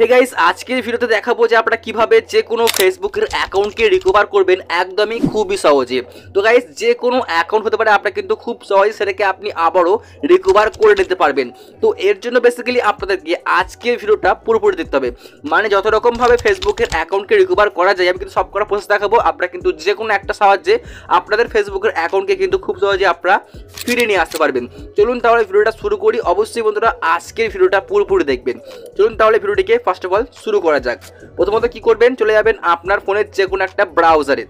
Hey guys, আজকের ভিডিওতে দেখাবো যে আপনারা কিভাবে যে কোনো ফেসবুকের অ্যাকাউন্টকে রিকভার করবেন একদমই খুবই সহজে। তো গাইস, যে কোনো অ্যাকাউন্ট হতে পারে, আপনারা কিন্তু খুব সহজে সেটাকে আপনি আবারও রিকভার করে নিতে পারবেন। তো এর জন্য বেসিক্যালি আপনাদেরকে আজকের ভিডিওটা পুরোপুরি দেখতে হবে। মানে যত রকমভাবে ফেসবুকের অ্যাকাউন্টকে রিকভার করা যায় আমি কিন্তু সব করা প্রসেস দেখাবো। আপনারা কিন্তু যে কোনো একটা সাহায্যে আপনাদের ফেসবুকের অ্যাকাউন্টকে কিন্তু খুব সহজে আপনারা ফিরিয়ে নিয়ে আসতে পারবেন। চলুন তাহলে ভিডিওটা শুরু করি। অবশ্যই বন্ধুরা আজকের ভিডিওটা পুরোপুরি দেখবেন। চলুন তাহলে ভিডিওটিকে ফার্স্ট অফ অল শুরু করা যাক। প্রথমত কি করবেন, চলে যাবেন আপনার ফোনের যে কোনো একটা ব্রাউজারে।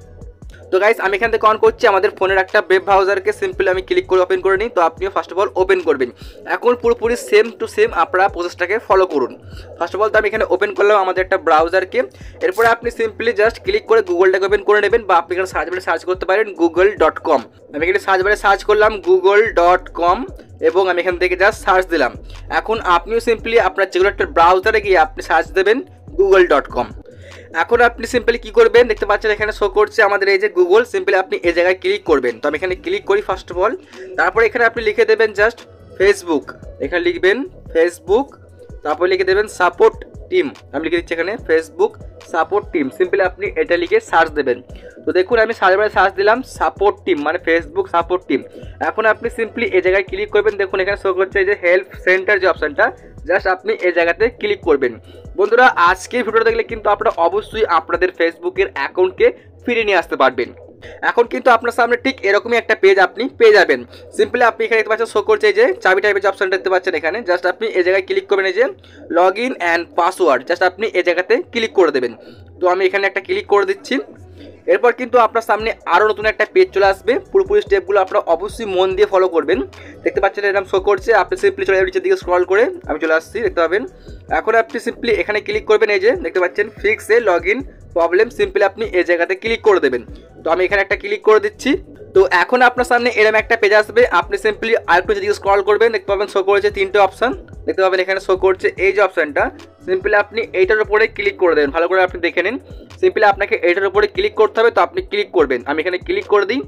তো গাইস, আমি এখান থেকে অন করছি আমাদের ফোনের একটা ওয়েব ব্রাউজারকে। সিম্পলি আমি ক্লিক করে ওপেন করে নিই। তো আপনিও ফার্স্ট অফ অল ওপেন করবেন। এখন পুরোপুরি সেম টু সেম আপনারা প্রসেসটাকে ফলো করুন। ফার্স্ট অফ অল তো আমি এখানে ওপেন করলাম আমাদের একটা ব্রাউজারকে। এরপরে আপনি সিম্পলি জাস্ট ক্লিক করে গুগলটাকে ওপেন করে নেবেন, বা আপনি এখানে সার্চ বারে সার্চ করতে পারেন google.com। আমি এখানে সার্চ বারে সার্চ করলাম google.com এবং আমি এখান থেকে জাস্ট সার্চ দিলাম। এখন আপনিও সিম্পলি আপনার যেগুলো একটা ব্রাউজারে গিয়ে আপনি সার্চ দেবেন google.com। এখন আপনি সিম্পলি কি করবেন, দেখতে পাচ্ছেন এখানে শো করছে আমাদের এই যে গুগল। সিম্পলি আপনি এই জায়গায় ক্লিক করবেন। তো আমি এখানে ক্লিক করি ফার্স্ট অফ অল। তারপরে এখানে আপনি লিখে দেবেন জাস্ট ফেসবুক। এখানে লিখবেন ফেসবুক, তারপর লিখে দেবেন সাপোর্ট টিম। আমি লিখে দিচ্ছি এখানে ফেসবুক সাপোর্ট টিম। সিম্পলি আপনি এটা লিখে সার্চ দেবেন। তো দেখুন আমি সার্চ দিলাম সাপোর্ট টিম, মানে ফেসবুক সাপোর্ট টিম। এখন আপনি সিম্পলি এই জায়গায় ক্লিক করবেন। দেখুন এখানে শো করছে এই যে হেল্প সেন্টার যে অপশনটা, জাস্ট আপনি এই জায়গাতে ক্লিক করবেন। বন্ধুরা আজকের ভিডিওটা দেখলে কিন্তু আপনারা অবশ্যই আপনাদের ফেসবুকের অ্যাকাউন্টকে ফিরিয়ে নিয়ে আসতে পারবেন। এখন কিন্তু আপনার সামনে ঠিক এরকমই একটা পেজ আপনি পেয়ে যাবেন। সিম্পলি আপনি এখানে দেখতে পাচ্ছেন শো করছে এই যে চাবি টাইপের যে অপশনটা দেখতে পাচ্ছেন এখানে, জাস্ট আপনি এই জায়গায় ক্লিক করবেন এই যে log in and password, just আপনি এই জায়গাতে ক্লিক করে দেবেন। তো আমি এখানে একটা ক্লিক করে দিচ্ছি। এরপর কিন্তু আপনার সামনে আরও নতুন একটা পেজ চলে আসবে। পুরোপুরি স্টেপগুলো আপনারা অবশ্যই মন দিয়ে ফলো করবেন। দেখতে পাচ্ছেন এরকম শো করছে, আপনি সিম্পলি চলে যাবেন নিচের দিকে স্ক্রল করে। আমি চলে আসছি, দেখতে পাবেন। এখন আপনি সিম্পলি এখানে ক্লিক করবেন এই যে দেখতে পাচ্ছেন fix A log in problem. Simply আপনি এই জায়গাতে ক্লিক করে দেবেন। তো আমি এখানে একটা ক্লিক করে দিচ্ছি। তো এখন আপনার সামনে এরকম একটা পেজ আসবে। আপনি সিম্পলি আরেকটু যেদিকে স্ক্রল করবেন, দেখতে পাবেন শো করেছে তিনটে অপশন। দেখতে পাবেন এখানে শো করছে এই যে অপশনটা। সিম্পলি আপনি এইটার উপরে ক্লিক করে দেবেন। ভালো করে আপনি দেখে নিন। সিম্পলি আপনাকে এইটার উপরে ক্লিক করতে হবে। তো আপনি ক্লিক করবেন। আমি এখানে ক্লিক করে দিই।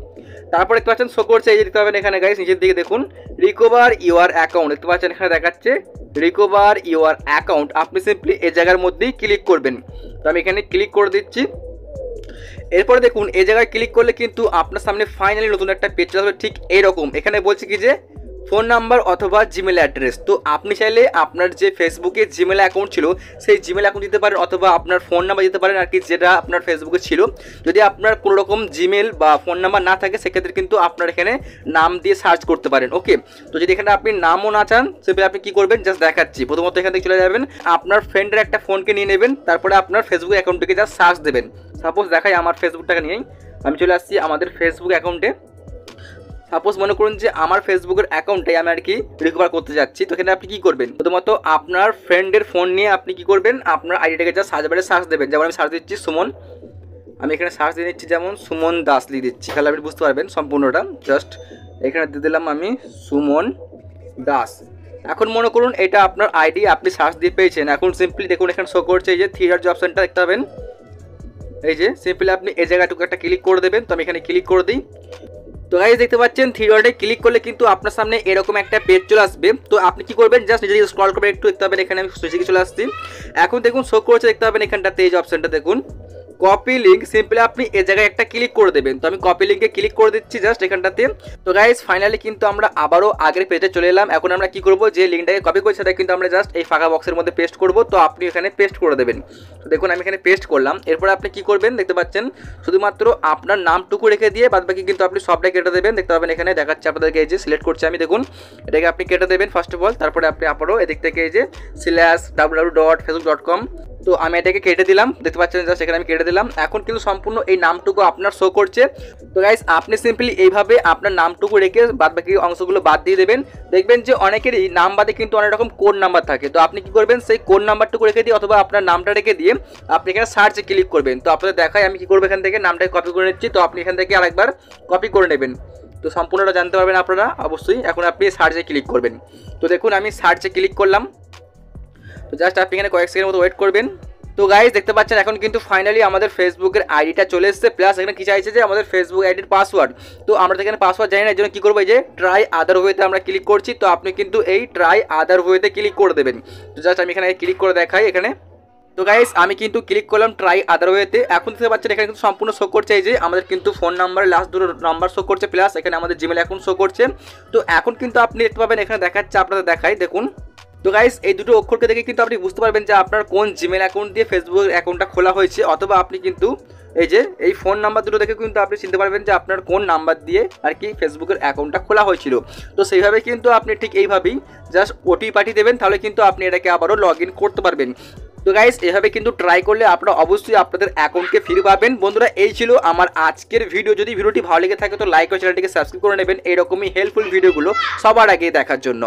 তারপরে দেখতে পাচ্ছেন শো করছে এই যে দেখতে পাবেন এখানে গাইস নিচের দিকে দেখুন রিকভার ইউর অ্যাকাউন্ট। দেখতে পাচ্ছেন এখানে দেখাচ্ছে রিকভার ইউর অ্যাকাউন্ট। আপনি সিম্পলি এই জায়গার মধ্যেই ক্লিক করবেন। তো আমি এখানে ক্লিক করে দিচ্ছি। এরপরে দেখুন এই জায়গায় ক্লিক করলে কিন্তু আপনার সামনে ফাইনালি নতুন একটা পেজ চলে আসবে ঠিক এইরকম। এখানে বলছে কি যে ফোন নাম্বার অথবা জিমেল অ্যাড্রেস। তো আপনি চাইলে আপনার যে ফেসবুকে জিমেল অ্যাকাউন্ট ছিল সেই জিমেল অ্যাকাউন্ট দিতে পারেন, অথবা আপনার ফোন নাম্বার দিতে পারেন আর কি, যেটা আপনার ফেসবুকে ছিল। যদি আপনার কোনো রকম জিমেল বা ফোন নাম্বার না থাকে সেক্ষেত্রে কিন্তু আপনার এখানে নাম দিয়ে সার্চ করতে পারেন। ওকে, তো যদি এখানে আপনি নামও না চান সেক্ষেত্রে আপনি কী করবেন, জাস্ট দেখাচ্ছি। প্রথমত এখান থেকে চলে যাবেন, আপনার ফ্রেন্ডের একটা ফোনকে নিয়ে নেবেন, তারপরে আপনার ফেসবুক অ্যাকাউন্টটিকে জাস্ট সার্চ দেবেন। সাপোজ দেখাই আমার ফেসবুকটাকে নিয়েই আমি চলে আসছি আমাদের ফেসবুক অ্যাকাউন্টে। সাপোজ মনে করুন যে আমার ফেসবুকের অ্যাকাউন্টে আমি আর কি রিকভার করতে যাচ্ছি। তো এখানে আপনি কী করবেন, প্রথমত আপনার ফ্রেন্ডের ফোন নিয়ে আপনি কী করবেন, আপনার আইডিটাকে জাস্ট সার্চ বারে সার্চ দেবেন। যেমন আমি সার্চ দিচ্ছি সুমন, আমি এখানে সার্চ দিয়ে দিচ্ছি যেমন সুমন দাস লিখে দিচ্ছি। তাহলে আপনি বুঝতে পারবেন সম্পূর্ণটা। জাস্ট এখানে দিয়ে দিলাম আমি সুমন দাস। এখন মনে করুন এটা আপনার আইডি, আপনি সার্চ দিয়ে পেয়েছেন। এখন সিম্পলি দেখুন এখানে শো করছে এই যে থ্রি ডট যে অপশনটা দেখতে পাবেন এই যে, সিম্পলি আপনি এই জায়গাটুকু একটা ক্লিক করে দেবেন। তো আমি এখানে ক্লিক করে দিই। তো গাইস দেখতে পাচ্ছেন থ্রি ডটে ক্লিক করলে কিন্তু আপনার সামনে এরকম একটা পেজ চলে আসবে। তো আপনি কি করবেন, জাস্ট নিজে স্ক্রল করবেন একটু, দেখতে পাবেন এখানে আমি সুইচে চলে আসছি। এখন দেখুন শো করছে দেখতে পাবেন এখানটাতে এই যে অপশনটা দেখুন কপি লিঙ্ক। সিম্পলি আপনি এই জায়গায় একটা ক্লিক করে দেবেন। তো আমি কপি লিঙ্কে ক্লিক করে দিচ্ছি জাস্ট এখানটাতে। তো গাইস ফাইনালি কিন্তু আমরা আবারও আগের পেজে চলে এলাম। এখন আমরা কি করব, যে লিঙ্কটাকে কপি করছি সেটা কিন্তু আমরা জাস্ট এই ফাঁকা বক্সের মধ্যে পেস্ট করব। তো আপনি এখানে পেস্ট করে দেবেন। তো দেখুন আমি এখানে পেস্ট করলাম। এরপর আপনি কি করবেন, দেখতে পাচ্ছেন শুধুমাত্র আপনার নামটুকু রেখে দিয়ে বাদবাকি কিন্তু আপনি সবটাই কেটে দেবেন। দেখতে পাবেন এখানে দেখাচ্ছে আপনাদেরকে এই যে সিলেক্ট করছি আমি, দেখুন এটাকে আপনি কেটে দেবেন ফার্স্ট অফ অল। তারপরে আপনি আবারও এদিক থেকে এই যে /www.facebook.com। তো আমি এটাকে কেটে দিলাম, দেখতে পাচ্ছেন জাস্ট এখানে আমি কেটে দিলাম। এখন কিন্তু সম্পূর্ণ এই নামটুকু আপনার শো করছে। তো গাইস আপনি সিম্পলি এইভাবে আপনার নামটুকু রেখে বাদবাকি অংশগুলো বাদ দিয়ে দেবেন। দেখবেন যে অনেকেরই নাম বাদে কিন্তু অনেক রকম কোড নাম্বার থাকে। তো আপনি কি করবেন, সেই কোড নাম্বারটুকু রেখে দিয়ে অথবা আপনার নামটা রেখে দিয়ে আপনি এখানে সার্চে ক্লিক করবেন। তো আপনাদের দেখায় আমি কি করবো, এখান থেকে নামটাকে কপি করে নিচ্ছি। তো আপনি এখান থেকে আরেকবার কপি করে নেবেন। তো সম্পূর্ণটা জানতে পারবেন আপনারা অবশ্যই। এখন আপনি সার্চে ক্লিক করবেন। তো দেখুন আমি সার্চে ক্লিক করলাম। তো জাস্ট আপনি এখানে কয়েক সেকেন্ডের মতো ওয়েট করবেন। তো গাইস দেখতে পাচ্ছেন এখন কিন্তু ফাইনালি আমাদের ফেসবুকের আইডিটা চলে এসেছে। প্লাস এখানে কি চাইছে যে আমাদের ফেসবুক আইডির পাসওয়ার্ড। তো আমরা এখানে পাসওয়ার্ড জানি না, এর জন্য কী করবো, এই যে ট্রাই আদার ওয়েতে আমরা ক্লিক করছি। তো আপনি কিন্তু এই ট্রাই আদার ওয়েতে ক্লিক করে দেবেন। তো জাস্ট আমি এখানে ক্লিক করে দেখাই এখানে। তো গাইস আমি কিন্তু ক্লিক করলাম ট্রাই আদার ওয়েতে। এখন দেখতে পাচ্ছেন এখানে কিন্তু সম্পূর্ণ শো করছে এই যে আমাদের কিন্তু ফোন নাম্বারের লাস্ট দুটো নাম্বার শো করছে, প্লাস এখানে আমাদের জিমেল অ্যাকাউন্ট শো করছে। তো এখন কিন্তু আপনি দেখতে পাবেন এখানে দেখাচ্ছে, আপনাদের দেখাই দেখুন। তো গাইস এই দুটো অক্ষরকে দেখে কিন্তু আপনি বুঝতে পারবেন যে আপনার কোন জিমেল অ্যাকাউন্ট দিয়ে ফেসবুক অ্যাকাউন্টটা খোলা হয়েছে, অথবা আপনি কিন্তু এই যে এই ফোন নাম্বার দুটো দেখে কিন্তু আপনি চিনতে পারবেন যে আপনার কোন নাম্বার দিয়ে আর কি ফেসবুকের অ্যাকাউন্টটা খোলা হয়েছিল। তো সেইভাবে কিন্তু আপনি ঠিক এইভাবেই জাস্ট ওটিপি পাঠিয়ে দেবেন, তাহলে কিন্তু আপনি এটাকে আবারও লগ ইন করতে পারবেন। তো গাইস এভাবে কিন্তু ট্রাই করলে আপনারা অবশ্যই আপনাদের অ্যাকাউন্টকে ফিরে পাবেন। বন্ধুরা এই ছিল আমার আজকের ভিডিও। যদি ভিডিওটি ভালো লেগে থাকে তো লাইক ও চ্যানেলটিকে সাবস্ক্রাইব করে নেবেন এরকমই হেল্পফুল ভিডিওগুলো সবার আগে দেখার জন্য।